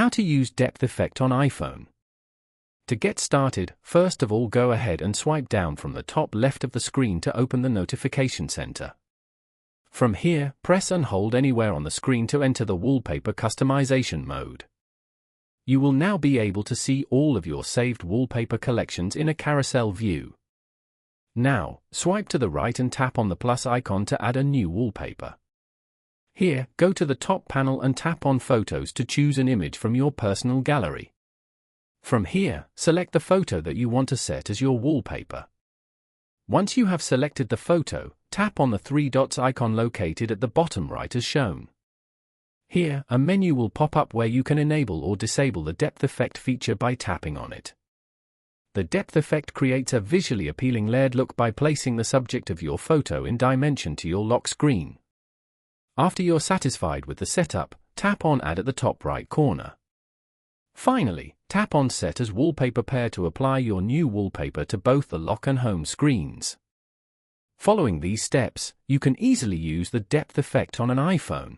How to use depth effect on iPhone. To get started, first of all go ahead and swipe down from the top left of the screen to open the notification center. From here, press and hold anywhere on the screen to enter the wallpaper customization mode. You will now be able to see all of your saved wallpaper collections in a carousel view. Now, swipe to the right and tap on the plus icon to add a new wallpaper. Here, go to the top panel and tap on Photos to choose an image from your personal gallery. From here, select the photo that you want to set as your wallpaper. Once you have selected the photo, tap on the three dots icon located at the bottom right as shown. Here, a menu will pop up where you can enable or disable the depth effect feature by tapping on it. The depth effect creates a visually appealing layered look by placing the subject of your photo in dimension to your lock screen. After you're satisfied with the setup, tap on Add at the top right corner. Finally, tap on Set as Wallpaper Pair to apply your new wallpaper to both the lock and home screens. Following these steps, you can easily use the depth effect on an iPhone.